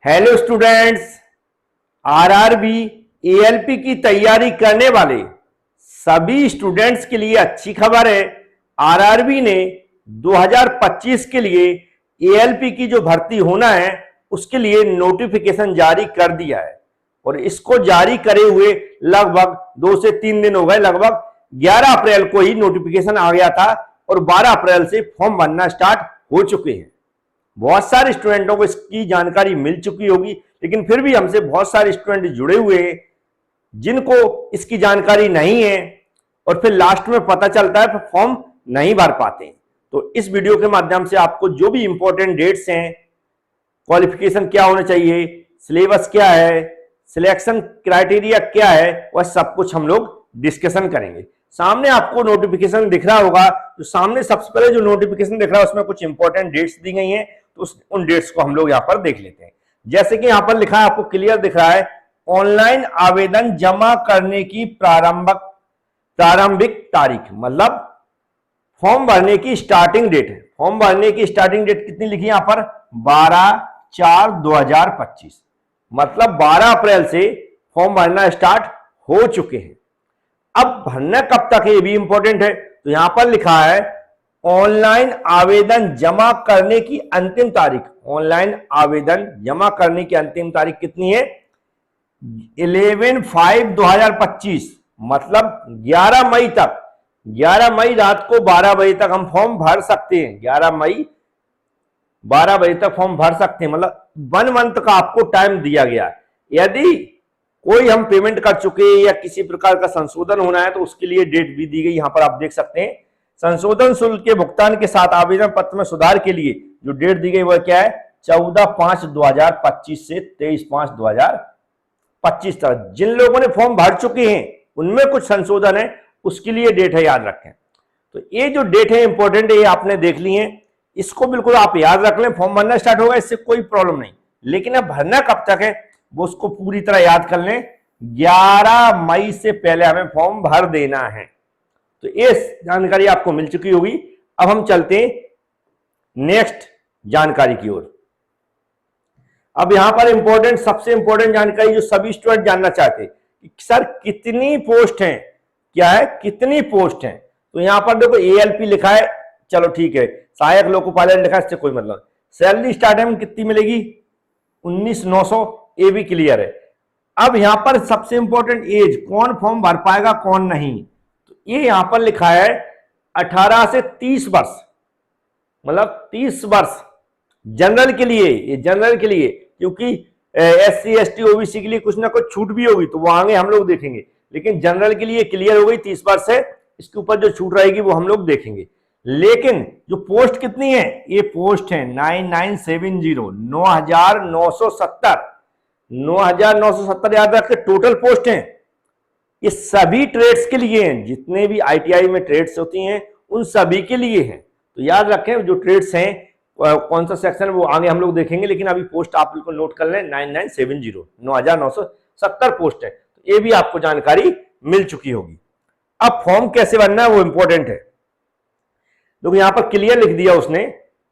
Hello students, RRB ALP की तैयारी करने वाले सभी स्टूडेंट्स के लिए अच्छी खबर है। आरआरबी ने 2025 के लिए एएलपी की जो भर्ती होना है उसके लिए नोटिफिकेशन जारी कर दिया है और इसको जारी करे हुए लगभग 2 से 3 दिन हो गए। लगभग 11 अप्रैल को ही नोटिफिकेशन आ गया था और 12 अप्रैल से फॉर्म भरना स्टार्ट हो चुके हैं। बहुत सारे स्टूडेंटों को इसकी जानकारी मिल चुकी होगी, लेकिन फिर भी हमसे बहुत सारे स्टूडेंट जुड़े हुए हैं जिनको इसकी जानकारी नहीं है और फिर लास्ट में पता चलता है फिर फॉर्म नहीं भर पाते। तो इस वीडियो के माध्यम से आपको जो भी इंपॉर्टेंट डेट्स हैं, क्वालिफिकेशन क्या होना चाहिए, सिलेबस क्या है, सिलेक्शन क्राइटेरिया क्या है, वह सब कुछ हम लोग डिस्कशन करेंगे। सामने आपको नोटिफिकेशन दिख रहा होगा, तो सामने सबसे पहले जो नोटिफिकेशन दिख रहा है उसमें कुछ इंपॉर्टेंट डेट्स दी गई हैं, तो उन डेट्स को हम लोग यहाँ पर देख लेते हैं। जैसे कि यहाँ पर लिखा है, आपको क्लियर दिख रहा है, ऑनलाइन आवेदन जमा करने की प्रारंभिक तारीख, मतलब फॉर्म भरने की स्टार्टिंग डेट है। फॉर्म भरने की स्टार्टिंग डेट कितनी लिखी है यहाँ पर? 12/4/2025, मतलब 12 अप्रैल से फॉर्म भरना स्टार्ट हो चुके हैं। अब भरना कब तक है ये भी इंपॉर्टेंट है, तो यहां पर लिखा है ऑनलाइन आवेदन जमा करने की अंतिम तारीख। ऑनलाइन आवेदन जमा करने की अंतिम तारीख कितनी है? 11/5/2025, मतलब 11 मई तक। 11 मई रात को 12 बजे तक हम फॉर्म भर सकते हैं। 11 मई 12 बजे तक फॉर्म भर सकते हैं, मतलब 1 मंथ का आपको टाइम दिया गया। यदि कोई हम पेमेंट कर चुके हैं या किसी प्रकार का संशोधन होना है तो उसके लिए डेट भी दी गई, यहां पर आप देख सकते हैं। संशोधन शुल्क के भुगतान के साथ आवेदन पत्र में सुधार के लिए जो डेट दी गई वह क्या है? 14/5/2025 से 23/5/2025 तक। जिन लोगों ने फॉर्म भर चुके हैं उनमें कुछ संशोधन है, उसके लिए डेट है, याद रखें। तो ये जो डेट है इंपॉर्टेंट है, ये आपने देख ली है, इसको बिल्कुल आप याद रख लें। फॉर्म भरना स्टार्ट होगा, इससे कोई प्रॉब्लम नहीं, लेकिन अब भरना कब तक है वो उसको पूरी तरह याद कर लें। 11 मई से पहले हमें फॉर्म भर देना है। तो ये जानकारी आपको मिल चुकी होगी। अब हम चलते हैं नेक्स्ट जानकारी की ओर। अब यहां पर इंपॉर्टेंट, सबसे इंपॉर्टेंट जानकारी जो सभी स्टूडेंट जानना चाहते हैं कि सर कितनी पोस्ट हैं, क्या है, कितनी पोस्ट हैं। तो यहां पर देखो एएलपी लिखा है, चलो ठीक है, सहायक लोको पायलट लिखा है, इससे कोई मतलब। सैलरी स्टार्टिंग में कितनी मिलेगी? 19,900, ये भी क्लियर है। अब यहां पर सबसे इंपॉर्टेंट एज, कौन फॉर्म भर पाएगा कौन नहीं, तो ये यहां पर लिखा है 18 से 30 वर्ष, मतलब 30 वर्ष जनरल के लिए। ये जनरल के लिए, क्योंकि SC ST OBC के लिए कुछ ना कुछ छूट भी होगी तो वो आगे हम लोग देखेंगे, लेकिन जनरल के लिए क्लियर हो गई 30 वर्ष है। इसके ऊपर जो छूट रहेगी वो हम लोग देखेंगे। लेकिन जो पोस्ट कितनी है, ये पोस्ट है 9970, 9,970, 9,970 याद रखें, टोटल पोस्ट हैं। ये सभी ट्रेड्स के लिए हैं, जितने भी ITI में ट्रेड्स होती हैं उन सभी के लिए हैं। तो याद रखें जो ट्रेड्स हैं कौन सा सेक्शन वो आगे हम लोग देखेंगे, लेकिन अभी पोस्ट आप बिल्कुल नोट कर लें, 9970, 9,970 पोस्ट है। तो ये भी आपको जानकारी मिल चुकी होगी। अब फॉर्म कैसे भरना है वो इंपॉर्टेंट है। देखो यहां पर क्लियर लिख दिया उसने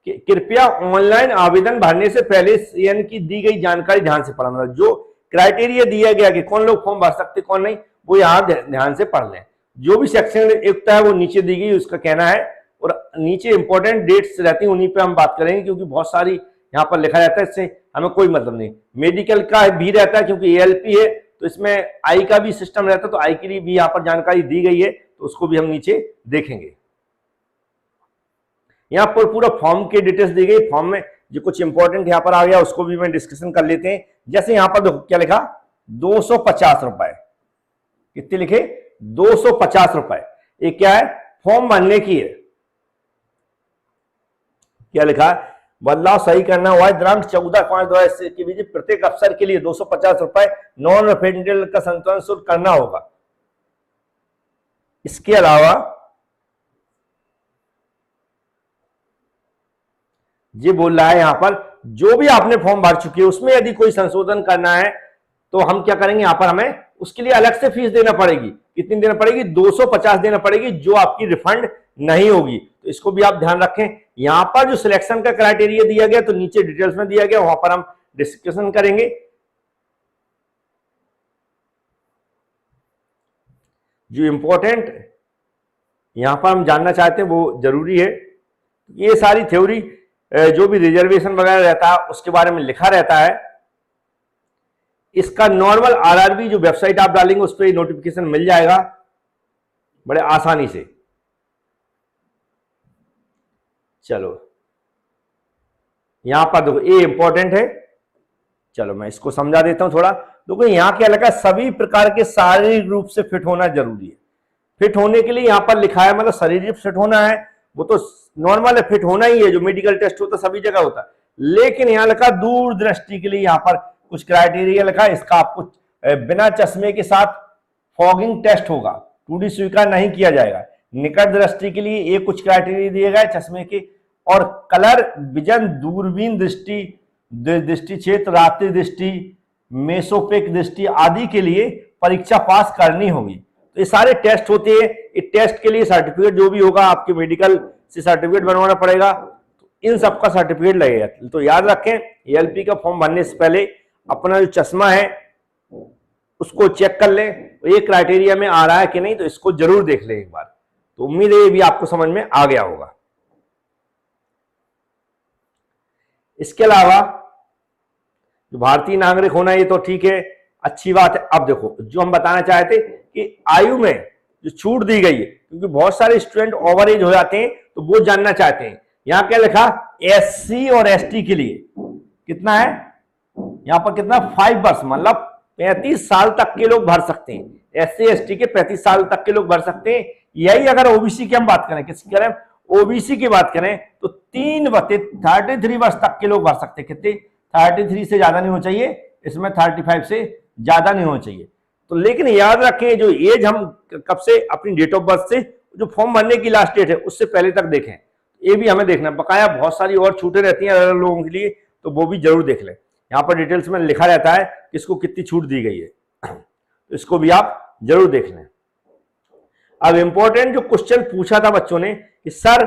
कि कृपया ऑनलाइन आवेदन भरने से पहले CN की दी गई जानकारी ध्यान से पढ़ना। जो क्राइटेरिया दिया गया कि कौन लोग फॉर्म भर सकते कौन नहीं, वो यहां ध्यान से पढ़ लें। जो भी सेक्शन युक्त है वो नीचे दी गई, उसका कहना है, और नीचे इंपॉर्टेंट डेट्स रहती हैं उन्हीं पे हम बात करेंगे, क्योंकि बहुत सारी यहाँ पर लिखा रहता है, इससे हमें कोई मतलब नहीं। मेडिकल का भी रहता है क्योंकि ALP है, तो इसमें आई का भी सिस्टम रहता है, तो आई के लिए भी यहाँ पर जानकारी दी गई है, तो उसको भी हम नीचे देखेंगे। यहाँ पर पूरा फॉर्म की डिटेल्स दी गई। फॉर्म में जो कुछ इंपॉर्टेंट यहाँ पर आ गया उसको भी मैं डिस्कशन कर लेते हैं। जैसे यहाँ पर देखो क्या लिखा, 250 रुपए, कितने लिखे? 250 रुपए। ये क्या है? फॉर्म भरने की है। क्या लिखा? बदलाव सही करना हुआ है, दिनांक 14/5/2021 के बीच प्रत्येक अफसर के लिए 250 रुपए नॉन रिफंडेबल का संशोधन शुल्क करना होगा। इसके अलावा ये बोल रहा है यहां पर जो भी आपने फॉर्म भर चुके हैं उसमें यदि कोई संशोधन करना है तो हम क्या करेंगे, यहां पर हमें उसके लिए अलग से फीस देना पड़ेगी। कितनी देना पड़ेगी? 250 देना पड़ेगी, जो आपकी रिफंड नहीं होगी। तो इसको भी आप ध्यान रखें। यहां पर जो सिलेक्शन का क्राइटेरिया दिया गया तो नीचे डिटेल्स में दिया गया, वहां पर हम डिस्कशन करेंगे। जो इंपॉर्टेंट यहां पर हम जानना चाहते हैं वो जरूरी है। ये सारी थ्योरी जो भी रिजर्वेशन वगैरह रहता है उसके बारे में लिखा रहता है। इसका नॉर्मल आरआरबी जो वेबसाइट आप डालेंगे उस पर नोटिफिकेशन मिल जाएगा बड़े आसानी से। चलो यहां पर देखो ये इंपॉर्टेंट है, चलो मैं इसको समझा देता हूं थोड़ा। देखो यहां क्या लिखा है, सभी प्रकार के शारीरिक रूप से फिट होना जरूरी है। फिट होने के लिए यहां पर लिखा है, मतलब शारीरिक फिट होना है वो तो नॉर्मल है, फिट होना ही है, जो मेडिकल टेस्ट होता है सभी जगह होता है। लेकिन यहां लिखा दूरदृष्टि के लिए यहां पर कुछ क्राइटेरिया लिखा है। इसका आपको बिना चश्मे के साथ फॉगिंग टेस्ट होगा, 2D स्वीकार नहीं किया जाएगा। निकट दृष्टि के लिए ये कुछ क्राइटेरिया दिए गए चश्मे के, और कलर विजन, दूरबीन दृष्टि, दृष्टि क्षेत्र, रात्रि दृष्टि, मेसोपेक दृष्टि आदि के लिए परीक्षा पास करनी होगी। तो ये सारे टेस्ट होते हैं। इस टेस्ट के लिए सर्टिफिकेट जो भी होगा आपके मेडिकल से सर्टिफिकेट बनवाना पड़ेगा, तो इन सब का सर्टिफिकेट लगेगा। तो याद रखें एएलपी का फॉर्म भरने से पहले अपना जो चश्मा है उसको चेक कर लें, तो ये क्राइटेरिया में आ रहा है कि नहीं, तो इसको जरूर देख लें एक बार। तो उम्मीद है ये भी आपको समझ में आ गया होगा। इसके अलावा जो भारतीय नागरिक होना ये तो ठीक है, अच्छी बात है। अब देखो जो हम बताना चाहते कि आयु में जो छूट दी गई है, क्योंकि बहुत सारे स्टूडेंट ओवर एज हो जाते हैं तो वो जानना चाहते हैं। यहां क्या लिखा, एससी और एसटी के लिए कितना है, यहां पर कितना 5 वर्ष, मतलब 35 साल तक के लोग भर सकते हैं। एससी एसटी के 35 साल तक के लोग भर सकते हैं। यही अगर ओबीसी की हम बात करें, किसकी करें, ओबीसी की बात करें, तो 33 वर्ष तक के लोग भर सकते हैं। कितने, 33 से ज्यादा नहीं होना चाहिए, इसमें 35 से ज्यादा नहीं होना चाहिए। तो लेकिन याद रखें जो एज हम कब से, अपनी डेट ऑफ बर्थ से जो फॉर्म भरने की लास्ट डेट है उससे पहले तक देखें, ये भी हमें देखना। बकाया बहुत सारी और छूटें रहती हैं अलग अलग लोगों के लिए, तो वो भी जरूर देख लें। यहाँ पर डिटेल्स में लिखा रहता है किसको कितनी छूट दी गई है, तो इसको भी आप जरूर देख लें। अब इंपॉर्टेंट जो क्वेश्चन पूछा था बच्चों ने कि सर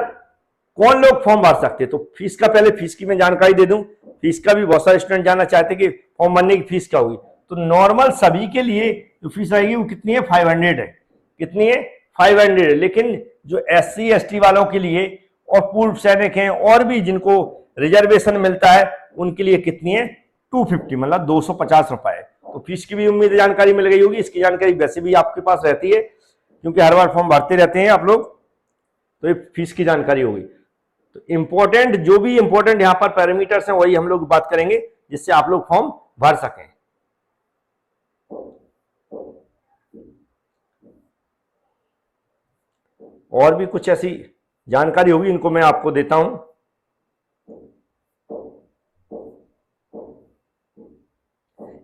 कौन लोग फॉर्म भर सकते हैं, तो फीस का, पहले फीस की मैं जानकारी दे दूं। फीस का भी बहुत सारे स्टूडेंट जानना चाहते हैं कि फॉर्म भरने की फीस क्या होगी। तो नॉर्मल सभी के लिए जो फीस आएगी वो कितनी है, 500 है। कितनी है, 500 है। लेकिन जो एससी एसटी वालों के लिए और पूर्व सैनिक हैं और भी जिनको रिजर्वेशन मिलता है उनके लिए कितनी है, 250, मतलब 250 रुपए। तो फीस की भी उम्मीद जानकारी मिल गई होगी। इसकी जानकारी वैसे भी आपके पास रहती है क्योंकि हर बार फॉर्म भरते रहते हैं आप लोग, तो ये फीस की जानकारी होगी। तो इंपॉर्टेंट जो भी इंपॉर्टेंट यहाँ पर पैरामीटर्स हैं वही हम लोग बात करेंगे जिससे आप लोग फॉर्म भर सकें। और भी कुछ ऐसी जानकारी होगी, इनको मैं आपको देता हूं।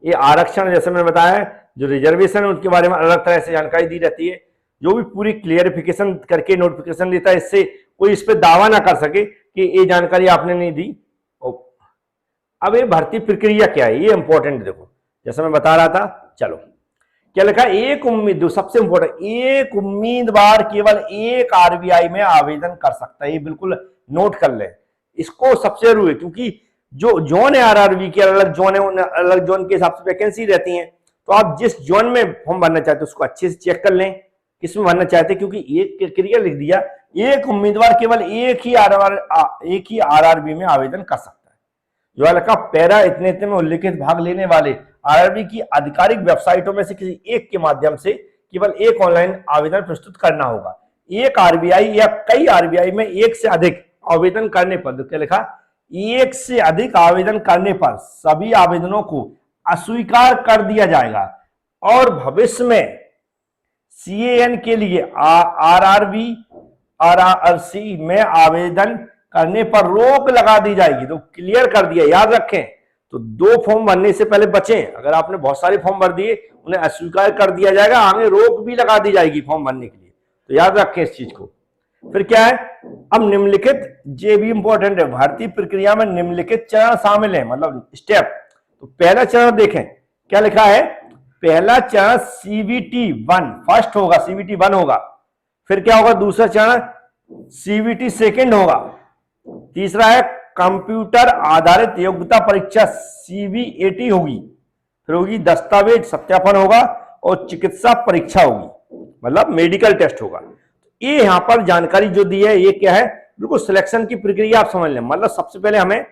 ये आरक्षण जैसे मैंने बताया, जो रिजर्वेशन है उनके बारे में अलग तरह से जानकारी दी रहती है, जो भी पूरी क्लियरिफिकेशन करके नोटिफिकेशन देता है, इससे कोई इस पर दावा ना कर सके कि ये जानकारी आपने नहीं दी। अब ये भर्ती प्रक्रिया क्या है, ये इंपॉर्टेंट देखो, जैसे मैं बता रहा था। चलो क्या लिखा, एक उम्मीद, सबसे इंपॉर्टेंट, एक उम्मीदवार केवल एक आरबीआई में आवेदन कर सकता है। ये बिल्कुल नोट कर ले, इसको सबसे जरूरी, क्योंकि जो जोन है आरआरबी के अलग जोन है, उन अलग जोन के हिसाब से वैकेंसी रहती है। तो आप जिस जोन में फॉर्म भरना चाहते हो उसको अच्छे से चेक कर लें किसमें भरना चाहते हैं, क्योंकि एक क्रिया लिख दिया, एक उम्मीदवार केवल एक ही आरआरबी में आवेदन कर सकता है। जो लिखा, पैरा इतने में उल्लिखित भाग लेने वाले आरआरबी की आधिकारिक वेबसाइटों में से किसी एक के माध्यम से केवल एक ऑनलाइन आवेदन प्रस्तुत करना होगा। एक आरबीआई या कई आरबीआई में एक से अधिक आवेदन करने पर, क्या लिखा, एक से अधिक आवेदन करने पर सभी आवेदनों को अस्वीकार कर दिया जाएगा और भविष्य में सीएएन के लिए आरआरसी में आवेदन करने पर रोक लगा दी जाएगी। तो क्लियर कर दिया, याद रखें। तो 2 फॉर्म भरने से पहले बचें। अगर आपने बहुत सारे फॉर्म भर दिए उन्हें अस्वीकार कर दिया जाएगा, आगे रोक भी लगा दी जाएगी फॉर्म भरने के लिए। तो याद रखें इस चीज को। फिर क्या है, अब निम्नलिखित, ये भी इंपॉर्टेंट है, भारतीय प्रक्रिया में निम्नलिखित चरण शामिल है, मतलब स्टेप। तो पहला चरण देखें क्या लिखा है, पहला चरण सीवीटी 1 फर्स्ट होगा, सीवीटी 1 होगा। फिर क्या होगा, दूसरा चरण सीवीटी सेकंड होगा। तीसरा है कंप्यूटर आधारित योग्यता परीक्षा CBAT होगी, फिर होगी दस्तावेज सत्यापन होगा और चिकित्सा परीक्षा होगी, मतलब मेडिकल टेस्ट होगा। ये यहां पर जानकारी जो दी है ये क्या है, बिल्कुल सिलेक्शन की प्रक्रिया आप समझ लें। मतलब सबसे पहले हमें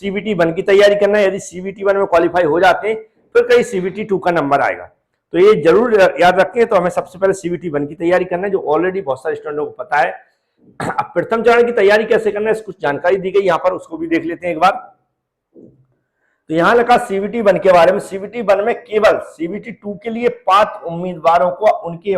CBT 1 की तैयारी करना है, यदि CBT 1 में क्वालिफाई हो जाते हैं फिर कहीं CBT 2 का नंबर आएगा, तो ये जरूर याद रखें। तो हमें सबसे पहले CBT 1 की तैयारी करना है, जो ऑलरेडी बहुत सारे स्टूडेंटों को पता है। अब प्रथम चरण की तैयारी कैसे करना है, कुछ जानकारी दी गई यहाँ पर, उसको भी देख लेते हैं एक बार। तो यहां लिखा CBT 1 के बारे में, CBT 1 में केवल CBT 2 के लिए पात्र उम्मीदवारों को उनके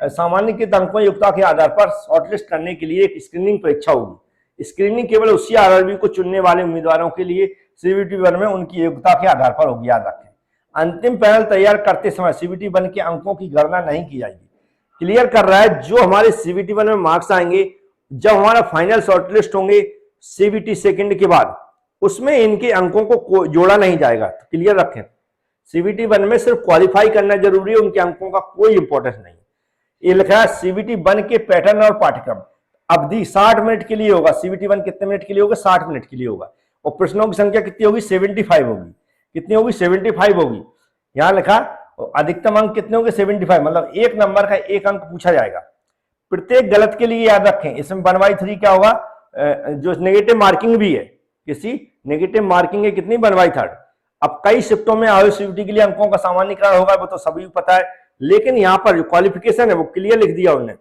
सामान्य अंकों योग्यता के आधार पर शॉर्टलिस्ट करने के लिए एक स्क्रीनिंग परीक्षा होगी। स्क्रीनिंग केवल उसी RRB को चुनने वाले उम्मीदवारों के लिए CBT 1 में उनकी योग्यता के आधार पर होगी, याद रखें। अंतिम पैनल तैयार करते समय CBT 1 के अंकों की गणना नहीं की जाएगी। क्लियर कर रहा है, जो हमारे CBT 1 में मार्क्स आएंगे, जब हमारा फाइनल शॉर्टलिस्ट होंगे CBT 2 के बाद, उसमें इनके अंकों को जोड़ा नहीं जाएगा। तो क्लियर रखें, CBT 1 में सिर्फ क्वालिफाई करना जरूरी है, उनके अंकों का कोई इंपॉर्टेंस नहीं। ये लिखा है CBT 1 के पैटर्न और पाठ्यक्रम अवधि 60 मिनट के लिए होगा। CBT 1 कितने मिनट के लिए होगा, 60 मिनट के लिए होगा। और प्रश्नों की संख्या कितनी होगी, 75 होगी। कितनी होगी, 75 होगी। यहां लिखा अधिकतम अंक कितने होंगे, 75, मतलब एक नंबर का एक अंक पूछा जाएगा। प्रत्येक गलत के लिए याद रखें, इसमें 1/3 क्या होगा, जो नेगेटिव मार्किंग भी है, किसी नेगेटिव मार्किंग है कितनी, 1/3। अब कई शिफ्टों में आयो CBT के लिए अंकों का सामान्यीकरण होगा, वो तो सभी को पता है, लेकिन यहां पर जो क्वालिफिकेशन है वो क्लियर लिख दिया उन्होंने।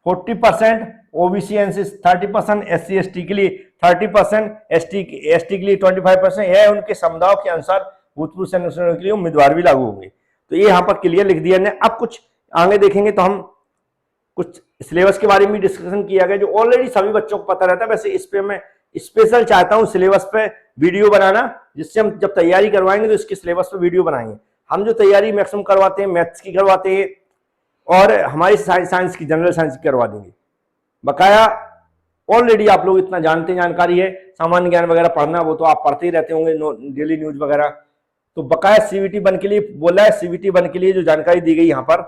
40% OBC NC 30%, SC ST के लिए 30%, ST के लिए 25%, यह उनके समुदायों के अनुसार भूतपूर्व सैनिकों के लिए उम्मीदवार भी लागू होंगे। तो ये यहाँ पर क्लियर लिख दिया है। अब कुछ आगे देखेंगे तो हम कुछ सिलेबस के बारे में डिस्कशन किया गया, जो ऑलरेडी सभी बच्चों को पता रहता है। वैसे इस पे मैं स्पेशल चाहता हूँ सिलेबस पे वीडियो बनाना, जिससे हम जब तैयारी करवाएंगे तो इसके सिलेबस पे वीडियो बनाएंगे। हम जो तैयारी मैक्सिमम करवाते हैं मैथ्स की करवाते हैं, और हमारी साइंस की, जनरल साइंस की करवा देंगे बकाया। ऑलरेडी आप लोग इतना जानते हैं, जानकारी है, सामान्य ज्ञान वगैरह पढ़ना वो तो आप पढ़ते ही रहते होंगे, डेली न्यूज वगैरह। तो बकाया CBT 1 के लिए बोला है, CBT 1 के लिए जो जानकारी दी गई यहाँ पर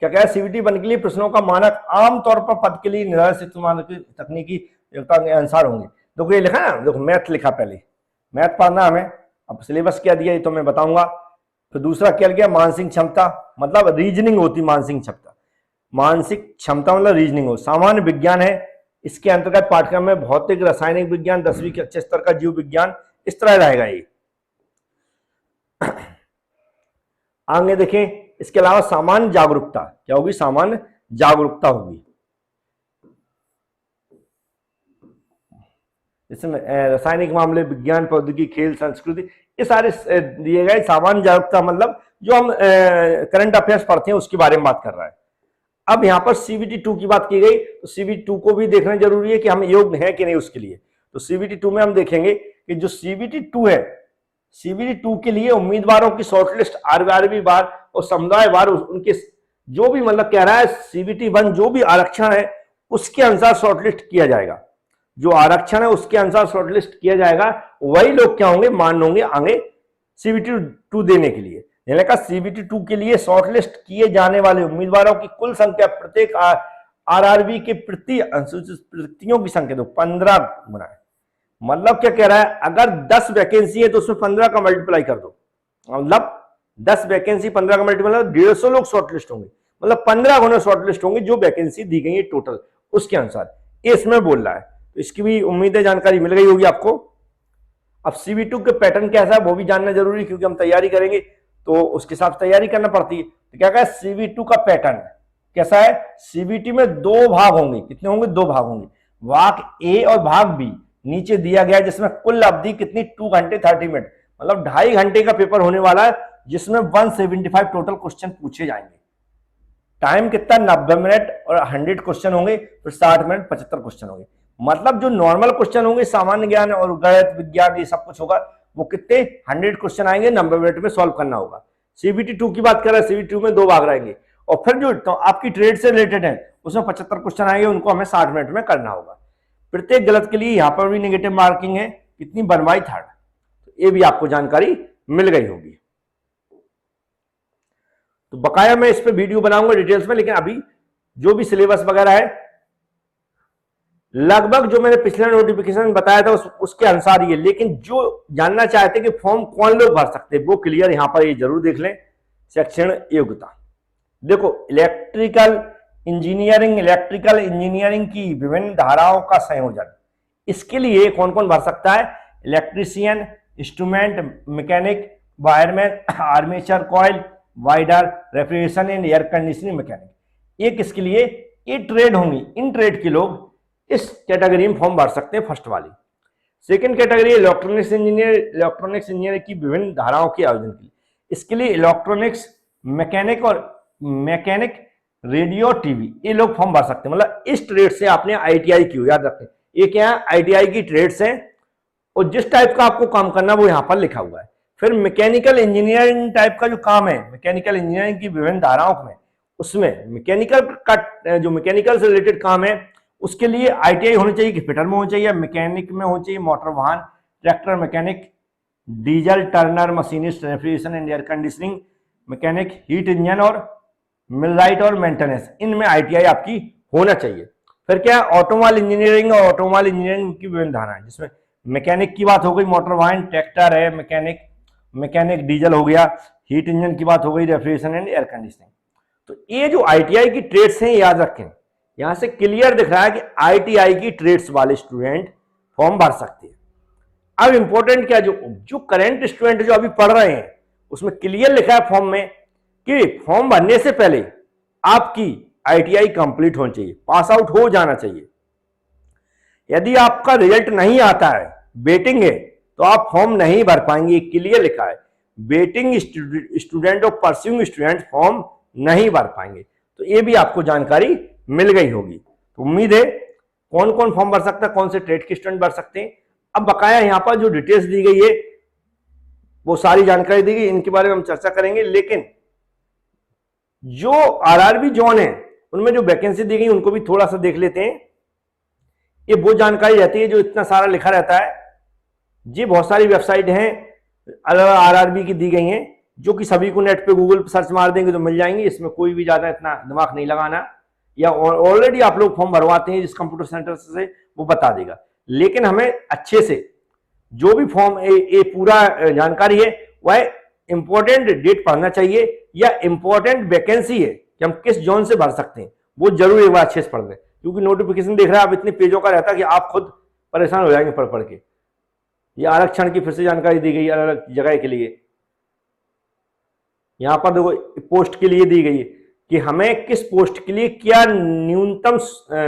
क्या कहा है, CBT 1 के लिए प्रश्नों का मानक आमतौर पर पद के लिए निर्धारित तकनीकी योग्यता के अनुसार होंगे। देखो ये लिखा है, देखो मैथ लिखा, पहले मैथ पढ़ना हमें। अब सिलेबस क्या दिया ये तो मैं बताऊंगा। फिर दूसरा क्या गया, मानसिक क्षमता, मतलब रीजनिंग होती, मानसिक क्षमता, मानसिक क्षमता मतलब रीजनिंग हो। सामान्य विज्ञान है, इसके अंतर्गत पाठ्यक्रम में भौतिक, रासायनिक विज्ञान, 10वीं के अच्छे स्तर का जीव विज्ञान, इस तरह रहेगा ये। आगे देखें, इसके अलावा सामान्य जागरूकता क्या होगी, सामान्य जागरूकता होगी। इसमें रासायनिक मामले, विज्ञान, प्रौद्योगिकी, खेल, संस्कृति, ये सारे दिए गए। सामान्य जागरूकता मतलब जो हम करंट अफेयर्स पढ़ते हैं उसके बारे में बात कर रहा है। अब यहाँ पर CBT 2 की बात की गई, तो CBT 2 को भी देखना जरूरी है कि हम योग्य हैं कि नहीं उसके लिए। तो CBT 2 में हम देखेंगे कि जो CBT 2 है, CBT 2 के लिए उम्मीदवारों की शॉर्टलिस्ट RRB बार और समुदाय बार उनके जो भी, मतलब कह रहा है CBT 1 जो भी आरक्षण है उसके अनुसार शॉर्टलिस्ट किया जाएगा। जो आरक्षण है उसके अनुसार शॉर्टलिस्ट किया जाएगा, वही लोग क्या होंगे, मान होंगे आगे CBT 2 देने के लिए। यानी का CBT 2 के लिए शॉर्टलिस्ट किए जाने वाले उम्मीदवारों की कुल संख्या प्रत्येक RRB के प्रति अनुसूचित प्रतियों की संख्या तो 15 गुना है। मतलब क्या कह रहा है, अगर 10 वैकेंसी है तो उसमें 15 का मल्टीप्लाई कर दो, मतलब 10 वैकेंसी 15 का मल्टीप्लाई, 150 लोग शॉर्टलिस्ट होंगे, मतलब 15 गुना शॉर्टलिस्ट होंगे जो वैकेंसी दी गई है टोटल, उसके अनुसार ये इसमें बोल रहा है। तो इसकी भी उम्मीद है जानकारी मिल गई होगी आपको। अब CBT 2 के पैटर्न कैसा है वो भी जानना जरूरी है, क्योंकि हम तैयारी करेंगे तो उसके हिसाब से तैयारी करना पड़ती है। तो क्या कहा है, CBT 2 का पैटर्न कैसा है, CBT में 2 भाग होंगे। कितने होंगे, 2 भाग होंगे, भाग A और भाग B नीचे दिया गया है, जिसमें कुल अवधि कितनी, 2 घंटे 30 मिनट, मतलब 2.5 घंटे का पेपर होने वाला है, जिसमें 175 टोटल क्वेश्चन पूछे जाएंगे। टाइम कितना, 90 मिनट, और 100 क्वेश्चन होंगे, फिर 60 मिनट 75 क्वेश्चन होंगे। मतलब जो नॉर्मल क्वेश्चन होंगे, सामान्य ज्ञान और गणित विज्ञान ये सब कुछ होगा, वो कितने 100 क्वेश्चन आएंगे, 90 मिनट में सॉल्व करना होगा। CBT 2 की बात कर रहे हैं, CBT 2 में 2 भाग रहेंगे, और फिर जो तो आपकी ट्रेड से रिलेटेड है उसमें 75 क्वेश्चन आएंगे, उनको हमें 60 मिनट में करना होगा। प्रत्येक गलत के लिए यहाँ पर भी नेगेटिव मार्किंग है, कितनी, 1/3। तो ये भी आपको जानकारी मिल गई होगी। तो बकाया मैं इस पे वीडियो बनाऊंगा डिटेल्स में, लेकिन अभी जो भी सिलेबस वगैरह है लगभग जो मैंने पिछले नोटिफिकेशन में बताया था उसके अनुसार ही है, लेकिन जो जानना चाहते कि फॉर्म कौन लोग भर सकते हैं वो क्लियर यहां पर ये जरूर देख लें। सेक्शन योग्यता देखो, इलेक्ट्रिकल इंजीनियरिंग की विभिन्न धाराओं का संयोजन, इसके लिए कौन कौन भर सकता है? Electrician, instrument mechanic, wireman, armature coil, wider, refrigeration and air conditioning mechanic. ये किसके लिए? ये ट्रेड होंगी, इन ट्रेड के लोग इस कैटेगरी में फॉर्म भर सकते हैं, फर्स्ट वाली। सेकंड कैटेगरी इलेक्ट्रॉनिक्स इंजीनियर की विभिन्न धाराओं के आयोजन के लिए, इसके लिए इलेक्ट्रॉनिक्स, मैकेनिक और मैकेनिक, रेडियो, टीवी, ये लोग फॉर्म भर सकते हैं। मतलब इस ट्रेड से आपने आईटीआई की, याद रखें ये क्या है, आईटीआई की ट्रेड्स हैं और जिस टाइप का आपको काम करना वो यहां पर लिखा हुआ है। फिर मैकेनिकल इंजीनियरिंग टाइप का जो काम है, मैकेनिकल इंजीनियरिंग की विभिन्न धाराओं में, उसमें मैकेनिकल का जो मैकेनिकल से रिलेटेड काम है उसके लिए आईटीआई होनी चाहिए कि फिटर में होनी चाहिए, मैकेनिक में होनी चाहिए, मोटर वाहन, tractor mechanic, diesel Turner machinist, refrigeration and air conditioning mechanic, heat engine और मिलराइट और मेंटेनेंस, इनमें आईटीआई आपकी होना चाहिए। फिर क्या, ऑटोमोबाइल इंजीनियरिंग और ऑटोमोबाइल इंजीनियरिंग की विभिन्न धाराएं, जिसमें मैकेनिक की बात हो गई, मोटर वाहन, ट्रैक्टर है, मैकेनिक डीजल हो गया, हीट इंजन की बात हो गई, रेफ्रिजरेशन एंड एयर कंडीशनिंग। तो ये जो आईटीआई की ट्रेड्स हैं याद रखें, यहां से क्लियर दिख रहा है कि आईटीआई की ट्रेड्स वाले स्टूडेंट फॉर्म भर सकते हैं। अब इंपॉर्टेंट क्या, जो करंट स्टूडेंट जो अभी पढ़ रहे हैं उसमें क्लियर लिखा है फॉर्म में कि फॉर्म भरने से पहले आपकी आईटीआई कंप्लीट होनी चाहिए, पास आउट हो जाना चाहिए। यदि आपका रिजल्ट नहीं आता है, वेटिंग है, तो आप फॉर्म नहीं भर पाएंगे, क्लियर लिखा है। वेटिंग स्टूडेंट और परस्यूइंग स्टूडेंट फॉर्म नहीं भर पाएंगे। तो ये भी आपको जानकारी मिल गई होगी। तो उम्मीद है कौन कौन फॉर्म भर सकता है, कौन से ट्रेड के स्टूडेंट भर सकते हैं। अब बकाया यहां पर जो डिटेल्स दी गई है वो सारी जानकारी दी गई, इनके बारे में हम चर्चा करेंगे। लेकिन जो आरआरबी जोन है उनमें जो वैकेंसी दी गई उनको भी थोड़ा सा देख लेते हैं। ये वो जानकारी रहती है जो इतना सारा लिखा रहता है। जी बहुत सारी वेबसाइट हैं अलग अलग आरआरबी की दी गई हैं, जो कि सभी को नेट पे गूगल पे सर्च मार देंगे तो मिल जाएंगी। इसमें कोई भी ज्यादा इतना दिमाग नहीं लगाना, या ऑलरेडी आप लोग फॉर्म भरवाते हैं जिस कंप्यूटर सेंटर से वो बता देगा। लेकिन हमें अच्छे से जो भी फॉर्म ये पूरा जानकारी है वह इंपॉर्टेंट डेट पढ़ना चाहिए, या इंपॉर्टेंट वैकेंसी है कि हम किस जोन से भर सकते हैं वो जरूर एक बार अच्छे से पढ़ लें। क्योंकि नोटिफिकेशन देख रहे हैं आप इतने पेजों का रहता है कि आप खुद परेशान हो जाएंगे पढ़ के। ये आरक्षण की फिर से जानकारी दी गई अलग अलग जगह के लिए। यहां पर देखो पोस्ट के लिए दी गई है कि हमें किस पोस्ट के लिए क्या न्यूनतम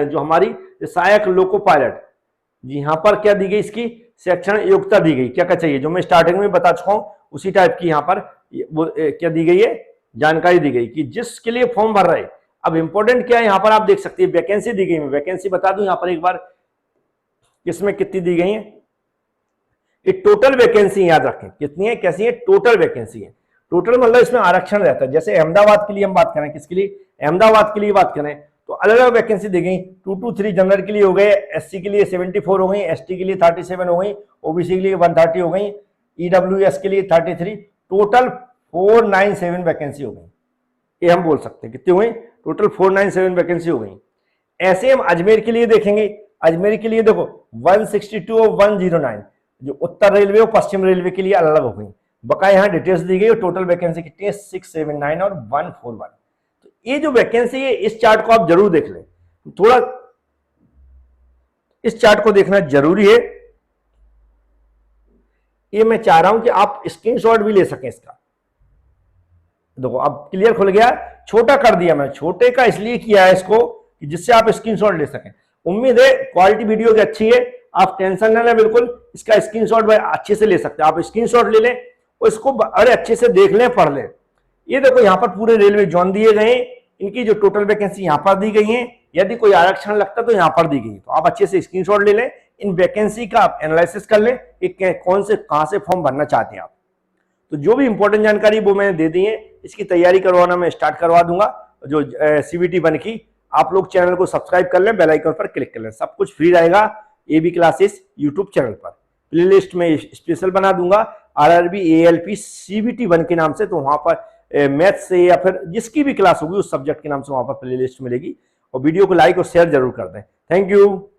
जो हमारी सहायक लोको पायलट, जी यहां पर क्या दी गई, इसकी शैक्षणिक योग्यता दी गई, क्या क्या चाहिए, जो मैं स्टार्टिंग में बता चुका हूं उसी टाइप की यहां पर वो क्या दी गई है, जानकारी दी गई कि जिसके लिए फॉर्म भर रहे। अब इंपॉर्टेंट क्या है यहां पर आप देख सकते हैं, वैकेंसी दी गई है। वैकेंसी बता दूं यहां पर एक बार किसमें कितनी दी गई है। ये टोटल वैकेंसी याद रखें कितनी है, कैसी है, टोटल वैकेंसी है। टोटल मतलब इसमें आरक्षण रहता है। जैसे अहमदाबाद के लिए हम बात करें, किसके लिए, अहमदाबाद के लिए बात करें तो अलग अलग वैकेंसी दी गई। 223 जनरल के लिए हो गए, एससी के लिए 74 हो गई, एसटी के लिए 37 हो गई, ओबीसी के लिए 130 हो गई, ईडब्ल्यूएस के लिए 33, टोटल 497 वैकेंसी हो गई। ये हम बोल सकते हैं कितनी हुई, टोटल 497 वैकेंसी हो गई। ऐसे हम अजमेर के लिए देखेंगे, अजमेर के लिए देखो 162 और 109, जो उत्तर रेलवे और पश्चिम रेलवे के लिए अलग अलग हो गई। बकाया यहाँ डिटेल्स दी गई और टोटल वैकेंसी कितनी है 679 और 141। तो ये जो वैकेंसी है इस चार्ट को आप जरूर देख लें, थोड़ा इस चार्ट को देखना जरूरी है। ये मैं चाह रहा हूं कि आप स्क्रीनशॉट भी ले सकें इसका। देखो अब क्लियर खुल गया, छोटा कर दिया मैंने, छोटे का इसलिए किया है इसको कि जिससे आप स्क्रीनशॉट ले सकें। उम्मीद है क्वालिटी वीडियो की अच्छी है, आप टेंशन ना लें, बिल्कुल इसका स्क्रीनशॉट अच्छे से ले सकते हैं। आप स्क्रीनशॉट ले लें और इसको अरे अच्छे से देख लें, पढ़ लें। ये देखो यहाँ पर पूरे रेलवे जोन दिए गए, इनकी जो टोटल वैकेंसी यहाँ पर दी गई है, यदि कोई आरक्षण लगता तो यहाँ पर दी गई। तो आप अच्छे से स्क्रीनशॉट ले लें, इन वैकेंसी का आप एनालिसिस कर लें कि कौन से कहां से फॉर्म भरना चाहते हैं आप। तो जो भी इंपॉर्टेंट जानकारी वो मैंने दे दी है, इसकी तैयारी करवाना मैं स्टार्ट करवा दूंगा। जो सीबीटी 1 की, आप लोग चैनल को सब्सक्राइब कर लें, बेल आइकन पर क्लिक कर लें, सब कुछ फ्री रहेगा एबी क्लासेस यूट्यूब चैनल पर। प्लेलिस्ट में स्पेशल बना दूंगा आरआरबी एएलपी सीबीटी 1 के नाम से, तो वहां पर मैथ से या फिर जिसकी भी क्लास होगी उस सब्जेक्ट के नाम से वहां पर प्लेलिस्ट मिलेगी। और वीडियो को लाइक और शेयर जरूर कर दें। Thank you.